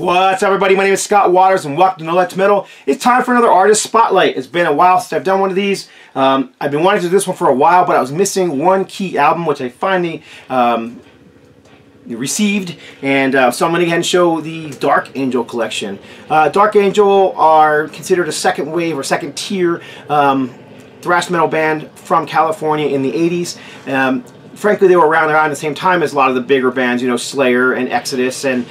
What's up, everybody? My name is Scott Waters and welcome to No Life to Metal. It's time for another artist spotlight. It's been a while since I've done one of these. I've been wanting to do this one for a while, but I was missing one key album, which I finally received, and so I'm going to go ahead and show the Dark Angel collection. Dark Angel are considered a second wave or second tier thrash metal band from California in the 80s. Frankly, they were around the same time as a lot of the bigger bands, you know, Slayer and Exodus and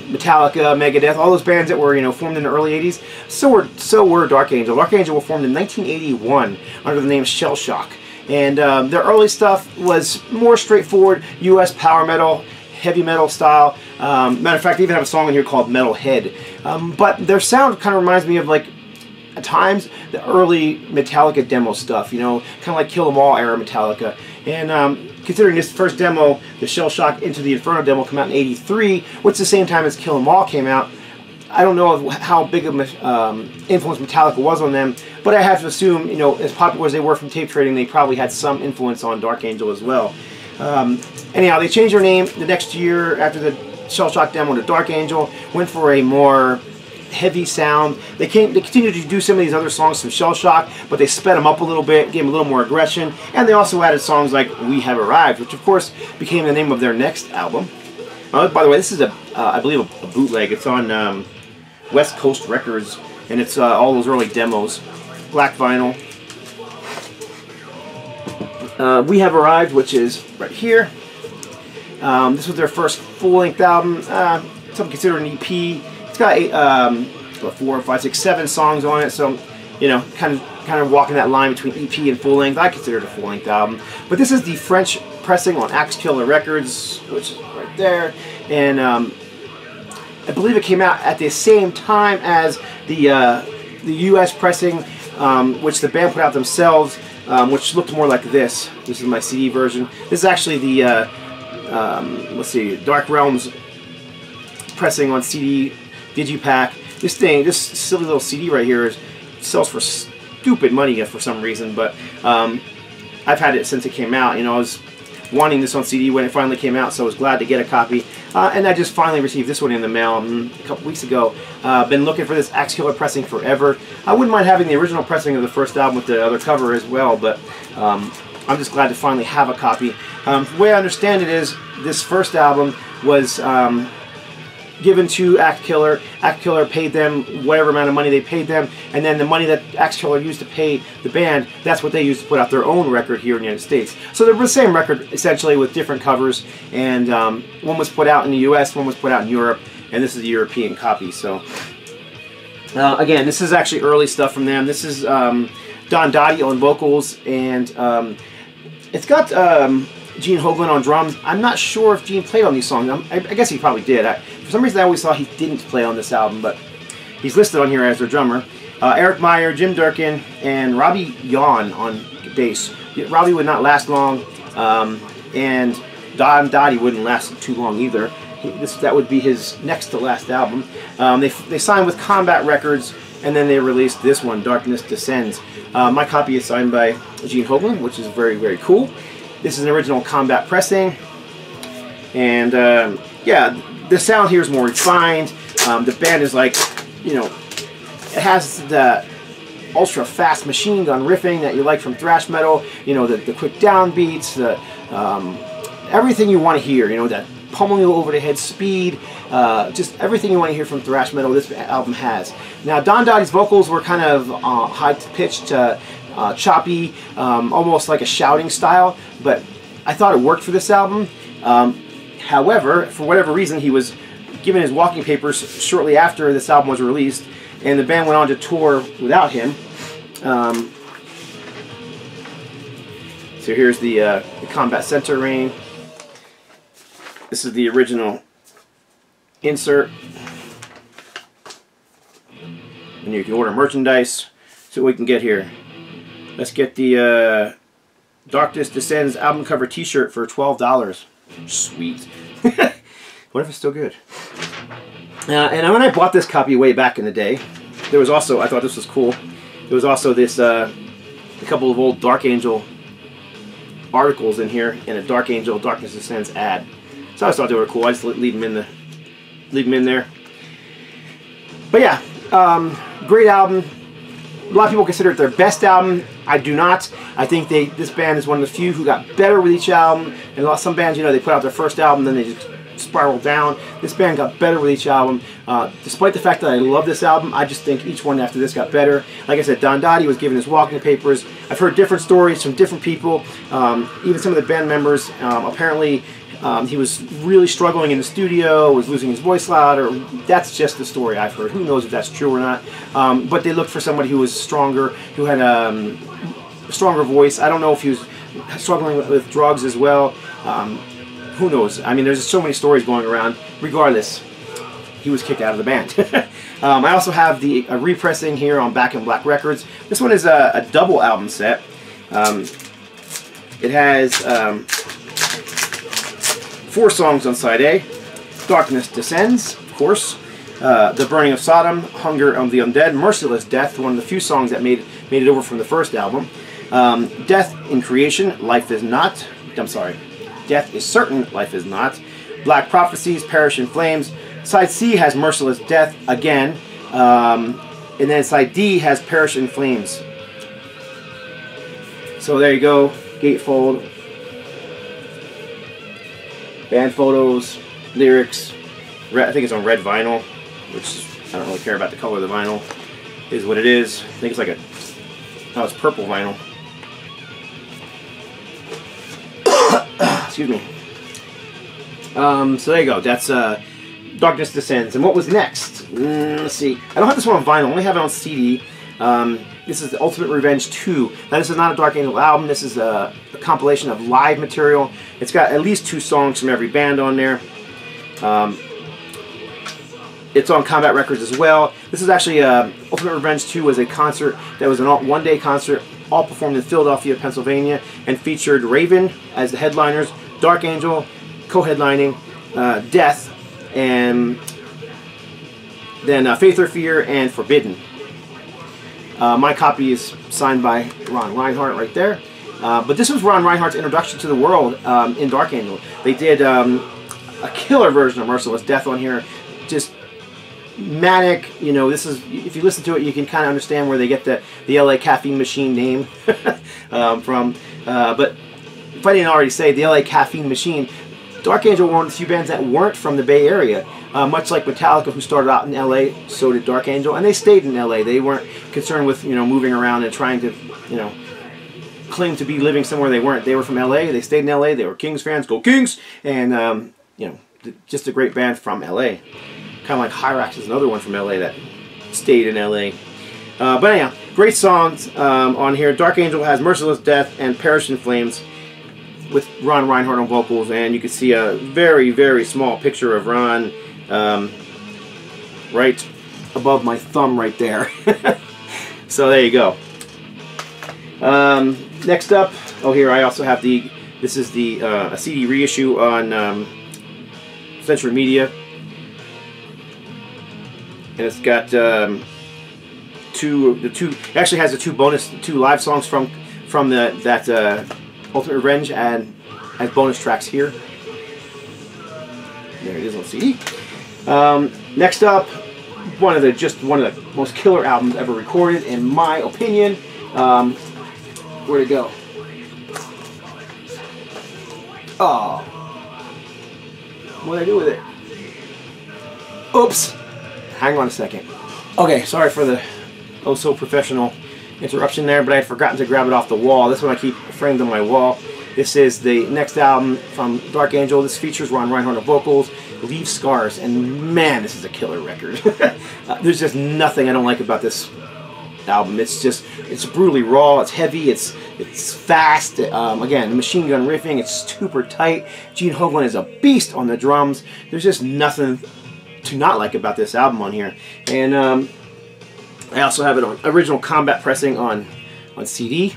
Metallica, Megadeth, all those bands that were, you know, formed in the early 80s. So were Dark Angel. Dark Angel were formed in 1981 under the name SHELLSHOCK. And their early stuff was more straightforward US power metal, heavy metal style. Matter of fact, they even have a song in here called Metalhead. But their sound kind of reminds me of, like, at times, the early Metallica demo stuff, you know, kind of like Kill 'Em All era Metallica. And considering this first demo, the SHELLSHOCK Into the Inferno demo, came out in '83, which is the same time as Kill 'Em All came out. I don't know how big of influence Metallica was on them, but I have to assume, you know, as popular as they were from tape trading, they probably had some influence on Dark Angel as well. Anyhow, they changed their name the next year after the SHELLSHOCK demo to Dark Angel, went for a more heavy sound. They continued to do some of these other songs from SHELLSHOCK, but they sped them up a little bit, gave them a little more aggression, and they also added songs like We Have Arrived, which of course became the name of their next album. By the way, this is I believe a bootleg. It's on West Coast Records, and it's all those early demos. Black vinyl. We Have Arrived, which is right here. This was their first full-length album. Some consider an EP. It's got 4, 5, 6, 7 songs on it, so you know, kind of walking that line between EP and full length. I consider it a full length album. But this is the French pressing on Axe Killer Records, which is right there, and I believe it came out at the same time as the U.S. pressing, which the band put out themselves, which looked more like this. This is my CD version. This is actually the let's see, Dark Realms pressing on CD. Digipack. This silly little CD right here sells for stupid money for some reason, but I've had it since it came out. You know, I was wanting this on CD when it finally came out, so I was glad to get a copy. And I just finally received this one in the mail a couple weeks ago. Been looking for this Axe Killer pressing forever. I wouldn't mind having the original pressing of the first album with the other cover as well, but I'm just glad to finally have a copy. The way I understand it is, this first album was given to Axe Killer. Axe Killer paid them whatever amount of money they paid them, and then the money that Axe Killer used to pay the band, that's what they used to put out their own record here in the United States. So they're the same record, essentially, with different covers, and one was put out in the US, one was put out in Europe, and this is the European copy. So again, this is actually early stuff from them. This is Don Dottie on vocals, and it's got Gene Hoglan on drums. I'm not sure if Gene played on these songs. I guess he probably did. For some reason, I always thought he didn't play on this album, but he's listed on here as their drummer. Eric Meyer, Jim Durkin, and Robbie Yawn on bass. Robbie would not last long, and Don Dottie wouldn't last too long either. That would be his next to last album. They signed with Combat Records, and then they released this one, Darkness Descends. My copy is signed by Gene Hoglan, which is very, very cool. This is an original Combat pressing, and yeah, the sound here is more refined. The band is like, you know, it has the ultra fast machine gun riffing that you like from thrash metal. You know, the quick downbeats, the everything you want to hear. You know, that pummeling you over the head speed, just everything you want to hear from thrash metal. This album has. Now, Don Dottie's vocals were kind of high pitched. Choppy, almost like a shouting style, but I thought it worked for this album. However, for whatever reason, he was given his walking papers shortly after this album was released, and the band went on to tour without him. So here's the Combat Center Rain. This is the original insert, and you can order merchandise. So what we can get here. Let's get the Darkness Descends album cover t-shirt for $12. Sweet. What if it's still good? And when I bought this copy way back in the day, there was also, I thought this was cool, there was also this, a couple of old Dark Angel articles in here, and a Dark Angel Darkness Descends ad. So I just thought they were cool. I just leave them in leave them in there. But yeah, great album. A lot of people consider it their best album. I do not. I think this band is one of the few who got better with each album. And some bands, you know, they put out their first album, then they just spiral down. This band got better with each album. Despite the fact that I love this album, I just think each one after this got better. Like I said, Don Dottie was given his walking papers. I've heard different stories from different people. Even some of the band members, apparently he was really struggling in the studio, was losing his voice loud, or that's just the story I've heard. Who knows if that's true or not. But they looked for somebody who was stronger, who had a stronger voice. I don't know if he was struggling with drugs as well. Who knows? I mean, there's so many stories going around. Regardless, he was kicked out of the band. I also have a repressing here on Back in Black Records. This one is a double album set. It has 4 songs on side A. Darkness Descends, of course. The Burning of Sodom, Hunger of the Undead, Merciless Death, one of the few songs that made it over from the first album. Death in Creation, Life is Not. I'm sorry. Death is Certain, Life is Not. Black Prophecies, Perish in Flames. Side C has Merciless Death again. And then side D has Perish in Flames. So there you go. Gatefold. Band photos, lyrics. I think it's on red vinyl, which I don't really care about the color of the vinyl. It is what it is. I think it's like it's purple vinyl. Excuse me. So there you go. That's Darkness Descends. And what was next? Let's see. I don't have this one on vinyl. I only have it on CD. This is the Ultimate Revenge 2. Now this is not a Dark Angel album. This is a compilation of live material. It's got at least 2 songs from every band on there. It's on Combat Records as well. This is actually Ultimate Revenge 2 was a concert that was a one-day concert, all performed in Philadelphia, Pennsylvania, and featured Raven as the headliners, Dark Angel co-headlining, Death, and then Faith or Fear and Forbidden. My copy is signed by Ron Reinhardt right there. But this was Ron Reinhardt's introduction to the world in Dark Angel. They did a killer version of Merciless Death on here. Just manic, you know, this is, if you listen to it, you can kind of understand where they get the LA Caffeine Machine name from. But if I didn't already say, the LA Caffeine Machine, Dark Angel were one of the few bands that weren't from the Bay Area. Much like Metallica, who started out in LA, so did Dark Angel, and they stayed in LA. They weren't concerned with, you know, moving around and trying to, you know, claim to be living somewhere they weren't. They were from LA. They stayed in LA. They were Kings fans. Go Kings! And you know, just a great band from LA. Kind of like Hyrax is another one from LA that stayed in LA. But anyhow, great songs on here. Dark Angel has Merciless Death and Perish in Flames with Ron Reinhardt on vocals, and you can see a very, very small picture of Ron right above my thumb right there. So there you go. Next up, oh here I also have this is a CD reissue on Century Media, and it's got it actually has the two live songs from that Ultimate Revenge and as bonus tracks here. There it is on CD. Next up, one of the most killer albums ever recorded, in my opinion. Where'd it go? Oh, what did I do with it? Oops. Hang on a second. Okay, sorry for the oh so professional interruption there, but I had forgotten to grab it off the wall. This one I keep framed on my wall. This is the next album from Dark Angel. This features Ron Reinhardt on vocals, Leave Scars, and man, this is a killer record. There's just nothing I don't like about this album. It's brutally raw, it's heavy, it's fast. Again, machine gun riffing, it's super tight. Gene Hoglan is a beast on the drums. There's just nothing to not like about this album on here. And I also have it on original Combat pressing on CD.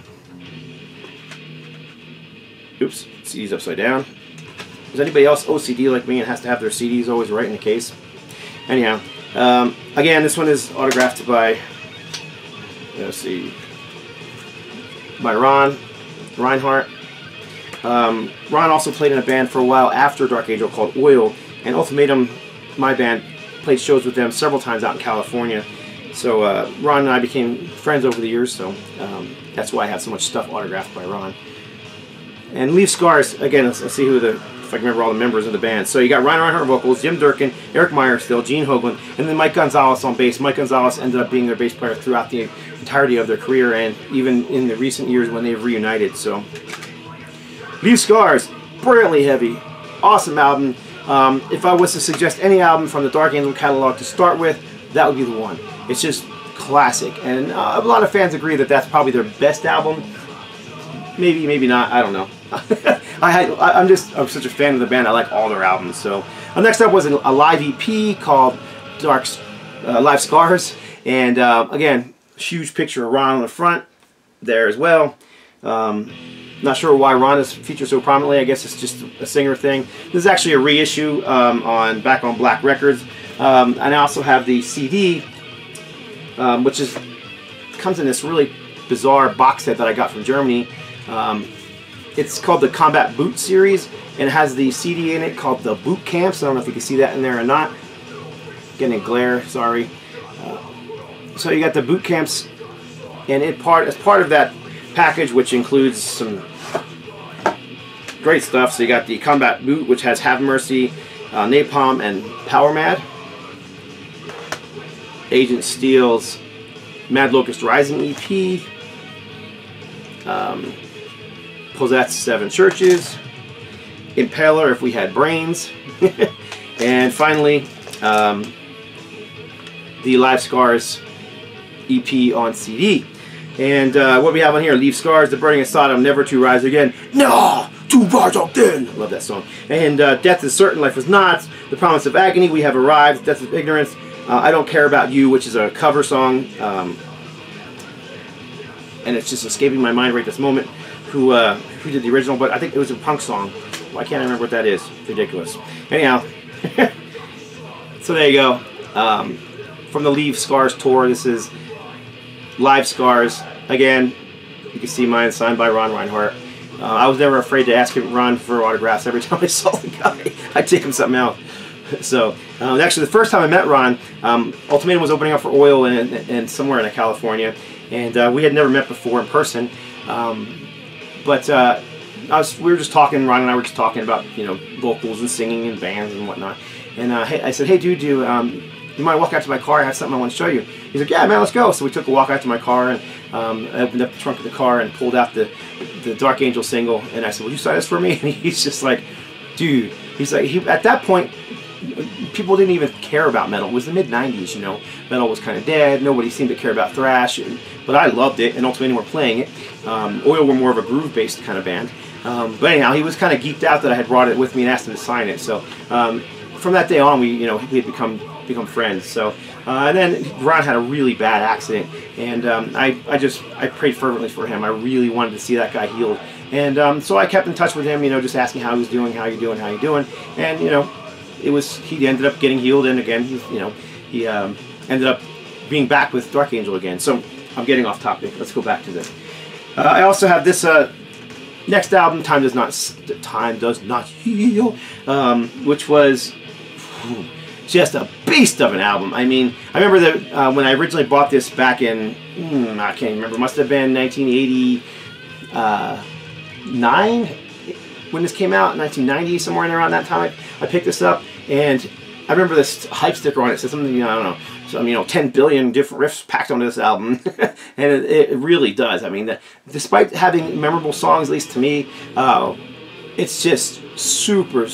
Oops, CD's upside down. Is anybody else OCD like me and has to have their CDs always right in the case? Anyhow, again, this one is autographed by, let's see, by Ron Reinhardt. Ron also played in a band for a while after Dark Angel called Oil, and Ultimatum my band, played shows with them several times out in California. So Ron and I became friends over the years, so that's why I have so much stuff autographed by Ron. And Leave Scars, again, let's see who if I can remember all the members of the band. So you got Ryan Reinhardt vocals, Jim Durkin, Eric Meyer still, Gene Hoagland, and then Mike Gonzalez on bass. Mike Gonzalez ended up being their bass player throughout the entirety of their career and even in the recent years when they've reunited. So Leave Scars, brilliantly heavy, awesome album. If I was to suggest any album from the Dark Angel catalog to start with, that would be the one. It's just classic, and a lot of fans agree that that's probably their best album. Maybe, maybe not. I don't know. I'm such a fan of the band. I like all their albums. So next up was a live EP called Live Scars, and again, huge picture of Ron on the front there as well. Not sure why Ron is featured so prominently. I guess it's just a singer thing. This is actually a reissue back on Black Records, and I also have the CD, which comes in this really bizarre box set that I got from Germany. It's called the Combat Boot series, and it has the CD in it called the Boot Camps. I don't know if you can see that in there or not. Getting a glare, sorry. So you got the Boot Camps, and as part of that package, which includes some great stuff. So you got the Combat Boot, which has Have Mercy, Napalm, and Power Mad. Agent Steel's Mad Locust Rising EP. Possessed 7 Churches, Impaler, If We Had Brains, and finally the Live Scars EP on CD. And what we have on here: Leave Scars, The Burning of Sodom, Never to Rise Again, No, to Rise Again. Love that song. And Death is Certain, Life is Not, The Promise of Agony, We Have Arrived, Death of Ignorance, I Don't Care About You, which is a cover song, and it's just escaping my mind right this moment who did the original, but I think it was a punk song. Why can't I remember what that is? It's ridiculous. Anyhow, so there you go. From the Leave Scars tour, this is Live Scars. Again, you can see mine signed by Ron Reinhardt. I was never afraid to ask him, Ron, for autographs. Every time I saw the guy, I'd take him something out. So, actually, the first time I met Ron, Ultimatum was opening up for Oil in somewhere in California, and we had never met before in person. But we were just talking. Ron and I were just talking about vocals and singing and bands and whatnot. And I said, hey dude, you mind walk out to my car? I have something I want to show you. He's like, yeah man, let's go. So we took a walk out to my car, and I opened up the trunk of the car and pulled out the Dark Angel single. And I said, will you sign this for me? And he's just like, dude. He's like, at that point, people didn't even care about metal. It was the mid-90s, Metal was kind of dead. Nobody seemed to care about thrash, but I loved it, and Ultimatum were playing it. Oil were more of a groove-based kind of band. But anyhow, he was kind of geeked out that I had brought it with me and asked him to sign it. So from that day on, we had become friends. So and then Ron had a really bad accident, and I prayed fervently for him. I really wanted to see that guy healed, and so I kept in touch with him, just asking how he was doing, how you doing, and he ended up getting healed, and again, he ended up being back with Dark Angel again. So I'm getting off topic. Let's go back to this. I also have this next album, Time Does Not Heal, which was just a beast of an album. I mean, I remember that when I originally bought this back in, I can't remember, must have been 1989 when this came out, 1990, somewhere in around that time. I picked this up, and I remember this hype sticker on it. It said something, I don't know, some 10 billion different riffs packed onto this album, and it really does. I mean, despite having memorable songs, at least to me, it's just super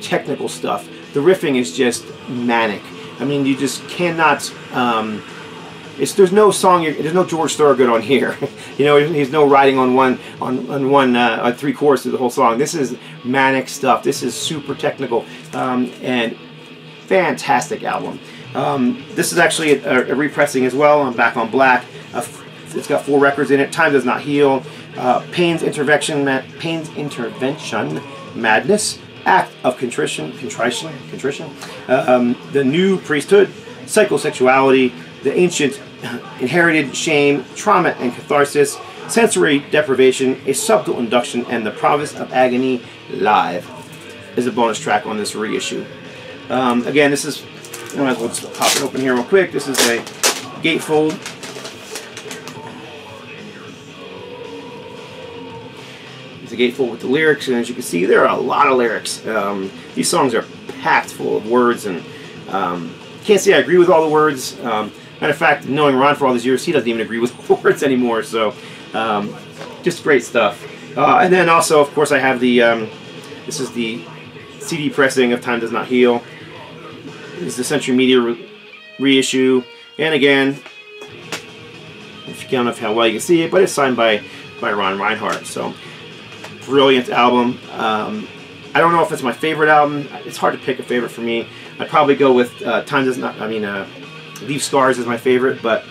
technical stuff. The riffing is just manic. I mean, you just cannot. There's no song. There's no George Thorogood on here. There's no writing on one 3 choruses of the whole song. This is manic stuff. This is super technical and fantastic album. This is actually a repressing as well. I'm back on black. It's got 4 records in it. Time Does Not Heal, Pain's Intervention, Madness, Act of Contrition, The New Priesthood, Psychosexuality, The Ancient Inherited Shame, Trauma and Catharsis, Sensory Deprivation, A Subtle Induction, and The Promise of Agony Live is a bonus track on this reissue. Again, this is, I might as well just pop it open here real quick. This is a gatefold. It's a gatefold with the lyrics, and as you can see, there are a lot of lyrics. These songs are packed full of words, and can't say I agree with all the words. Matter of fact, knowing Ron for all these years, he doesn't even agree with the words anymore. So, just great stuff. And then also, of course, I have the this is the CD pressing of Time Does Not Heal. This is the Century Media reissue, and again, if you don't know how well you can see it, but it's signed by Ron Reinhardt. So, brilliant album. I don't know if it's my favorite album. It's hard to pick a favorite for me. I'd probably go with Time Does Not. Leave Scars is my favorite, but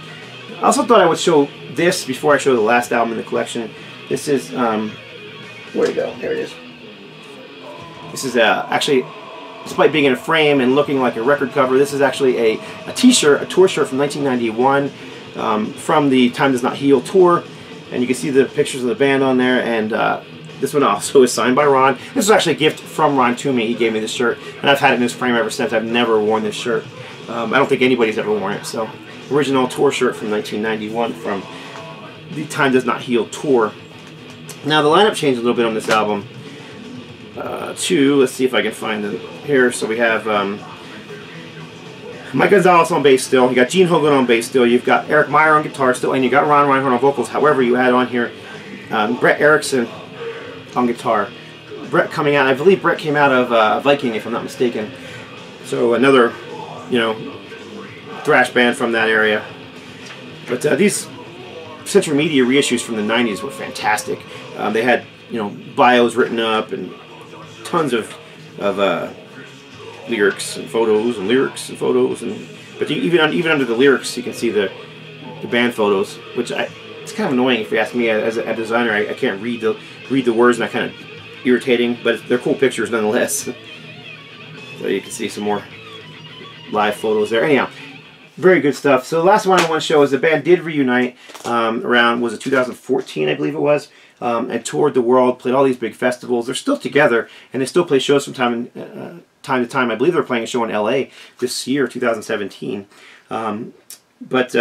I also thought I would show this before I show the last album in the collection. This is where'd it go? There it is. This is actually, despite being in a frame and looking like a record cover, this is actually a t-shirt, a tour shirt from 1991 from the Time Does Not Heal tour, and you can see the pictures of the band on there. And this one also is signed by Ron. This was actually a gift from Ron to me. He gave me this shirt, and I've had it in this frame ever since. I've never worn this shirt. I don't think anybody's ever worn it. So, original tour shirt from 1991 from the Time Does Not Heal tour. Now, the lineup changed a little bit on this album. Let's see if I can find it here. So we have Mike Gonzalez on bass still. You got Gene Hoglan on bass still. You've got Eric Meyer on guitar still, and you got Ron Reinhardt on vocals. However, you had on here Brett Erickson on guitar. Brett coming out, I believe Brett came out of Viking, if I'm not mistaken. So another, you know, thrash band from that area. But these Century Media reissues from the 90s were fantastic. They had, you know, bios written up and tons of lyrics and photos and lyrics and photos, and but even under the lyrics you can see the band photos, which it's kind of annoying if you ask me as a designer. I can't read the words, and I kind of irritating, but they're cool pictures nonetheless. So you can see some more live photos there. Anyhow, very good stuff. So the last one I want to show is the band did reunite around, was it 2014, I believe it was, and toured the world, played all these big festivals. They're still together, and they still play shows from time to time. I believe they're playing a show in LA this year, 2017. But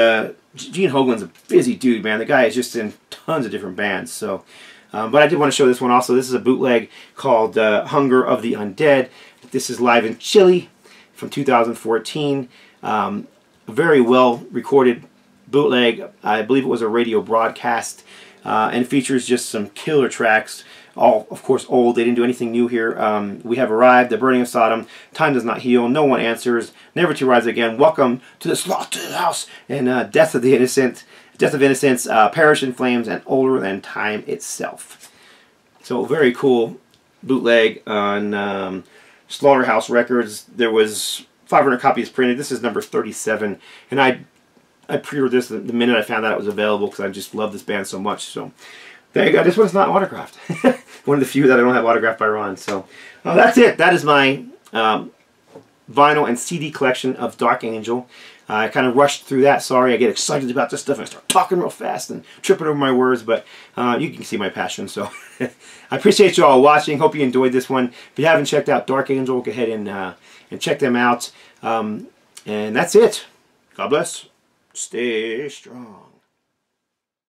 Gene Hoglan's a busy dude, man. The guy is just in tons of different bands. So, but I did want to show this one also. This is a bootleg called Hunger of the Undead. This is live in Chile from 2014. A very well recorded bootleg. I believe it was a radio broadcast, and features just some killer tracks. All, of course, old. They didn't do anything new here. We Have Arrived, The Burning of Sodom, Time Does Not Heal, No One Answers, Never to Rise Again, Welcome to the Slaughterhouse, and Death of Innocence, Perish in Flames, and Older Than Time Itself. So very cool bootleg on Slaughterhouse Records. There was 500 copies printed. This is number 37, and I pre-ordered this the minute I found out it was available because I just love this band so much. So there you go. This one's not autographed. One of the few that I don't have autographed by Ron. So that's it. That is my vinyl and CD collection of Dark Angel. I kind of rushed through that. Sorry, I get excited about this stuff and I start talking real fast and tripping over my words, but you can see my passion. So I appreciate you all watching. Hope you enjoyed this one. If you haven't checked out Dark Angel, go ahead and check them out. And that's it. God bless. Stay strong.